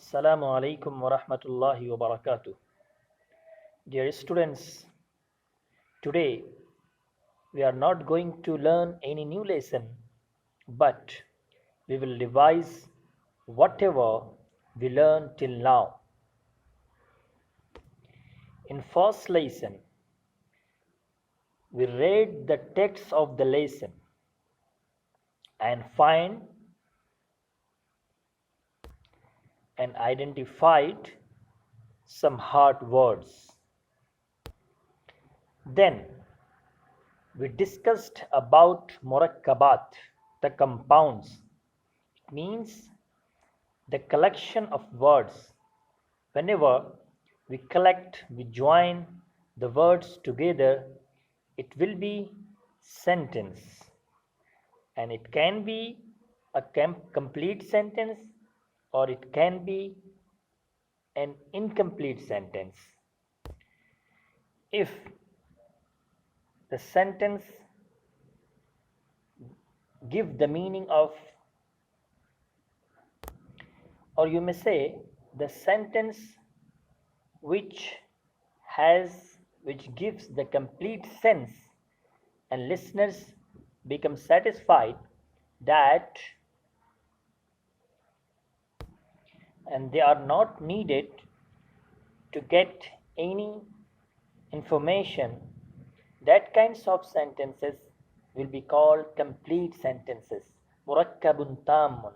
Assalamu alaikum wa rahmatullahi wa barakatuh. Dear students, today we are not going to learn any new lesson, but we will revise whatever we learned till now. In first lesson, we read the text of the lesson and find and identified some hard words. Then we discussed about murakkabat, the compounds. It means the collection of words. Whenever we join the words together, it will be sentence. And it can be a complete sentence or it can be an incomplete sentence. If the sentence give the meaning of, or you may say the sentence which gives the complete sense, and listeners become satisfied that and they are not needed to get any information, that kinds of sentences will be called complete sentences, murakkabun tammun.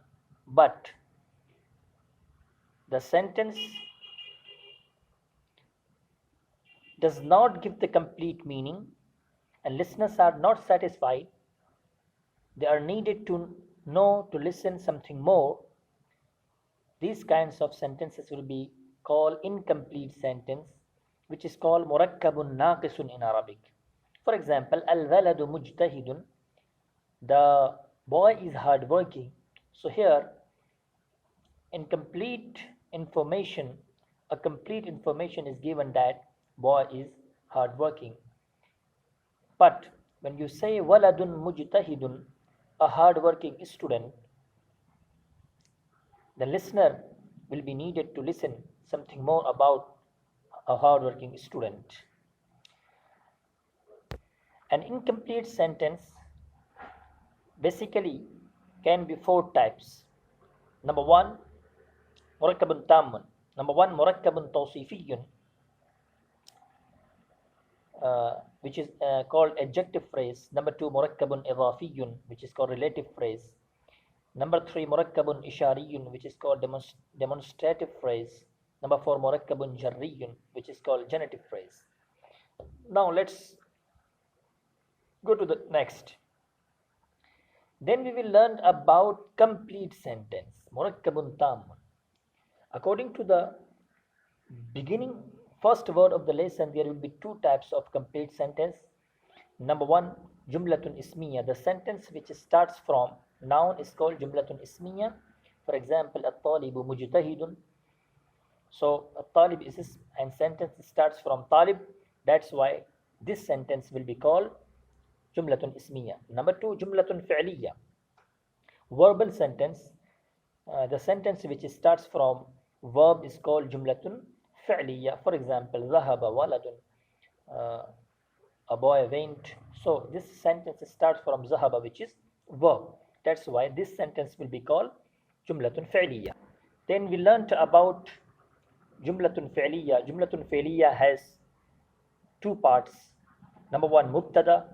But the sentence does not give the complete meaning and listeners are not satisfied, they are needed to know, to listen something more. These kinds of sentences will be called incomplete sentence, which is called murakkabun naqisun in Arabic. For example, al-waladu mujtahidun, the boy is hardworking. So here, a complete information is given that boy is hardworking. But when you say waladun mujtahidun, a hardworking student, the listener will be needed to listen something more about a hardworking student. An incomplete sentence basically can be four types. Number one, murakkabun tammun. Number one, murakkabun tawsifiyun, which is called adjective phrase. Number two, murakkabun idafiyun, which is called relative phrase. Number three, murakkabun ishariyun, which is called demonstrative phrase. Number four, murakkabun jarriyun, which is called genitive phrase. Now let's go to the next. Then we will learn about complete sentence, murakkabun tammun. According to the beginning first word of the lesson, there will be two types of complete sentence. Number one, jumlatun ismiya, the sentence which starts from noun is called jumlatun ismiya. For example, at-talibu mujtahidun. So at-talib is this, and sentence starts from talib. That's why this sentence will be called jumlatun ismiya. Number two, jumlatun fi'liya, verbal sentence. The sentence which starts from verb is called jumlatun fi'liya. For example, dhahaba waladun, a boy went. So this sentence starts from zahaba, which is verb. That's why this sentence will be called jumlatun fi'liya. Then we learnt about jumlatun fi'liya. Jumlatun fi'liya has two parts. Number one, mubtada,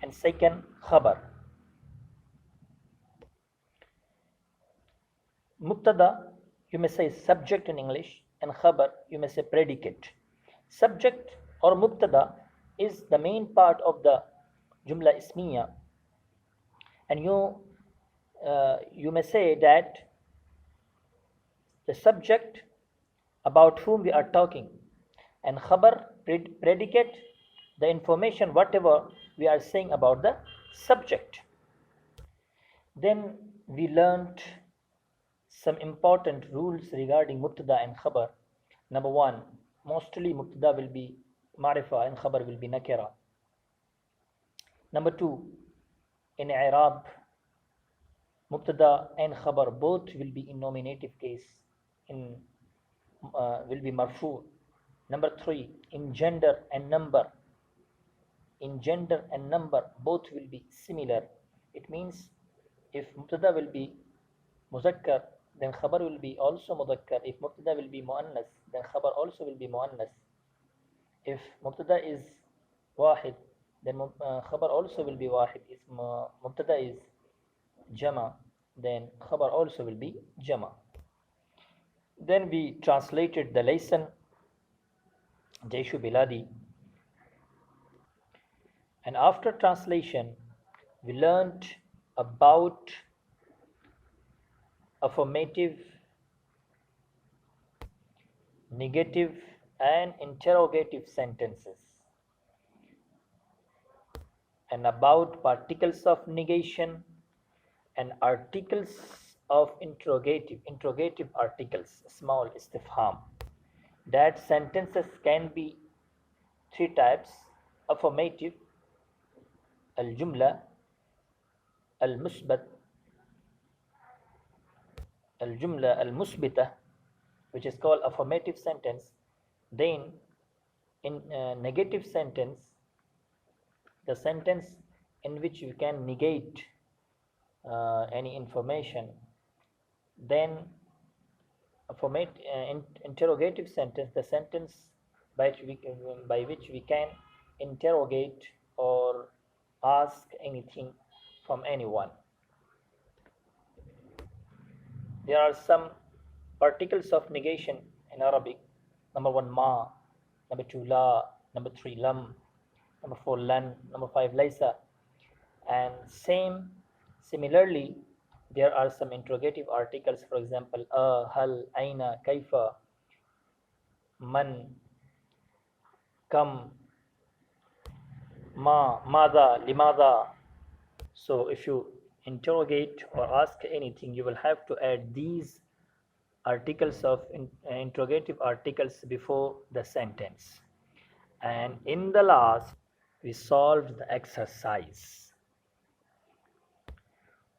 and second, khabar. Mubtada, you may say subject in English, and khabar, you may say predicate. Subject or mubtada is the main part of the jumla ismiya, and you may say that the subject about whom we are talking, and khabar, predicate, the information whatever we are saying about the subject. Then we learned some important rules regarding mubtada and khabar. Number one, mostly mubtada will be ma'rifa and khabar will be nakira. Number two, in i'rab, mubtada and khabar both will be in nominative case. in will be marfu. Number 3, in gender and number. In gender and number, both will be similar. It means if mubtada will be muzakkar, then khabar will be also muzakkar. If mubtada will be muannas, then khabar also will be muannas. If mubtada is wahid, then khabar also will be wahid. If mubtada is jama, then khabar also will be jama. Then we translated the lesson Jaishu Biladi, and after translation we learned about affirmative, negative and interrogative sentences, and about particles of negation and articles of interrogative articles, small istifham. That sentences can be 3 types: affirmative, al-jumla, al-musbat, al-jumla al-musbita, which is called affirmative sentence. Then in negative sentence, the sentence in which you can negate any information. Then interrogative sentence, the sentence by which we can interrogate or ask anything from anyone. There are some particles of negation in Arabic. Number 1, ma. Number 2, la. Number 3, lam. Number 4, lan. Number 5, laysa. And similarly, there are some interrogative articles, for example, hal, aina, kaifa, man, kam, ma, mada, limada. So if you interrogate or ask anything, you will have to add these articles of interrogative articles before the sentence. And in the last, we solved the exercise.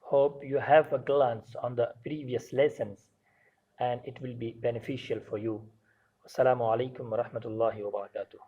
Hope you have a glance on the previous lessons and it will be beneficial for you. Assalamu alaikum wa rahmatullahi wa barakatuh.